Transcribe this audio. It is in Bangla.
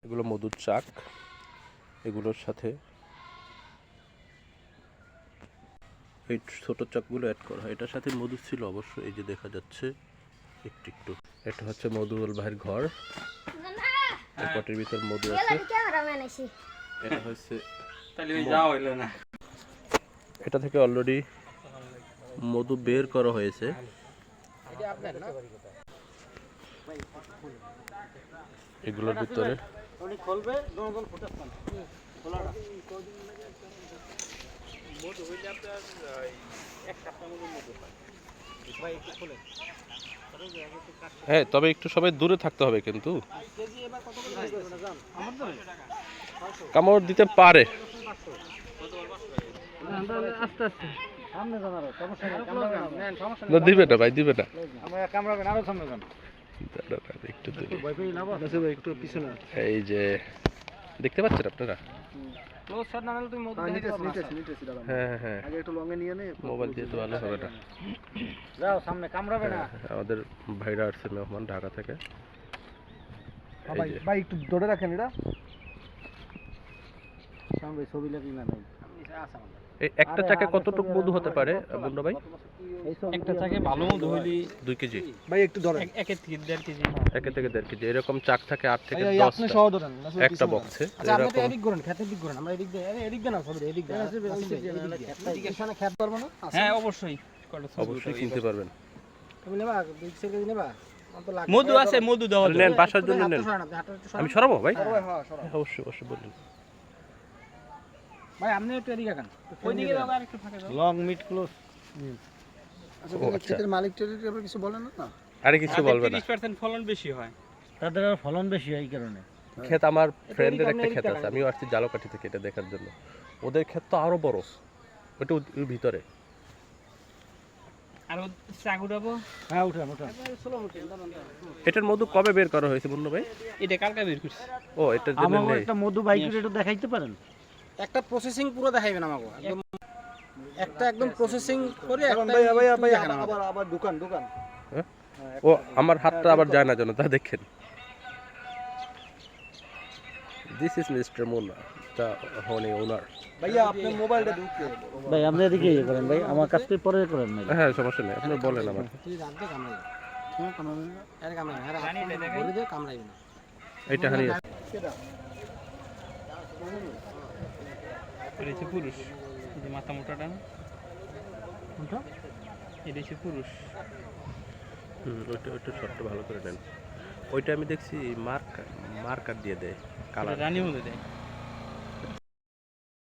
এগুলো মধুর চাক, এগুলোর সাথে এই ছোট চাকগুলো অ্যাড করা হয়। এটার সাথে মধু ছিল অবশ্য, এই যে দেখা যাচ্ছে একটু একটু। এটা হচ্ছে মধুল ভাইয়ের ঘর, পটের ভিতর মধু আছে। এটা হচ্ছে এটা থেকে অলরেডি মধু বের করা হয়েছে। এগুলোর ভিতরে হ্যাঁ, তবে একটু সবাই দূরে থাকতে হবে, কিন্তু কামড় দিতে পারে। দিবে না ভাই, দিবে না। এই যে দেখতে পাচ্ছেন আপনারা, হ্যাঁ হ্যাঁ, মোবাইল দিয়ে তো ভালো হবে না। আমাদের ভাইরা আসছে মেহমান ঢাকা থেকে। ভাই একটু ধরে রাখেন, এটা ছবি লাগি না। একটা চাকে কতটুকু মধু হতে পারে বন্ধু ভাই? একটা চাকে ভালো মধু হইলি 2 কেজি। ভাই একটু ধরেন, 1 থেকে 1.5 কেজি। 1 থেকে 1.5 কেজি এরকম চাক থাকে 8 থেকে 10 আপনি সহ ধরেন একটা বক্সে। আচ্ছা, আপনি তো এদিক করেন, খেতের দিক করেন, আমরা এদিক দিয়ে, এদিক দিয়ে না, সব এদিক দিয়ে। এখানে খেত পারবো না? হ্যাঁ অবশ্যই, অবশ্যই কিনতে পারবেন। তুমি নেবা, দুই কেজি নেবা? মধু আছে, মধু দেওয়া নেন, বাসার জন্য নেন। আমি সরাবো ভাই? হ্যাঁ, অবশ্যই অবশ্যই বলুন ভাই আপনি একটু এদিকে রাখেন, ওইদিকে দাও, আর একটু ফাঁকা দাও। Long mid close. আচ্ছা, ক্ষেতের মালিক টেলিক আপনি কিছু বলেন না? আরে কিছু বলবে না। 30% ফলন বেশি হয়, তাদের ফলন বেশি হয় এই কারণে। ক্ষেত আমার ফ্রেন্ডের একটা ক্ষেত আছে, আমিও আসছি জালকাঠি থেকে এটা দেখার জন্য। ওদের ক্ষেত তো আরো বড়, ওটা ওর ভিতরে। আর ও চাক উঠাবো। হ্যাঁ উঠান উঠান। এটার মধু কবে বের করা হয়েছে বন্ধু ভাই? এটা কালকে বের করছি। ও এটার জন্য আমাকে নেই। একটা মধু বাইকের একটু দেখাইতে পারেন? একটা প্রসেসিং পুরো দেখাইবেন আমাকে একদম, একটা একদম প্রসেসিং করে এখন একটা ভাই ভাই ভাই দেখান আমাকে। আবার দোকান দোকান। হ্যাঁ? ও আমার হাতটা আবার যায় না যেন, তা দেখেন। This is Mister Munna, the honey owner. ভাইয়া আপনি মোবাইলটা ঢুকিয়ে ভাই, আপনি এদিকে ইয়ে করেন ভাই, আমার কাছ থেকে পরে করেন ভাই। হ্যাঁ সমস্যা নেই, আপনি বলেন আমাকে। তুই রাত দে কামড়াই। হ্যাঁ কামড়াবে না, আরে কামড়াবে না, আরে বলে দে কামড়াইবে না। এইটা হানি আছে। এটা হচ্ছে পুরুষ, এই যে মাথা মোটাটা না, কোনটা? এটা হচ্ছে পুরুষ। ওইটা ওইটা শটটা ভালো করে নেন। ওইটা আমি দেখছি মার্কার দিয়ে দেয় এটা কালার। রানী মধু দেয়।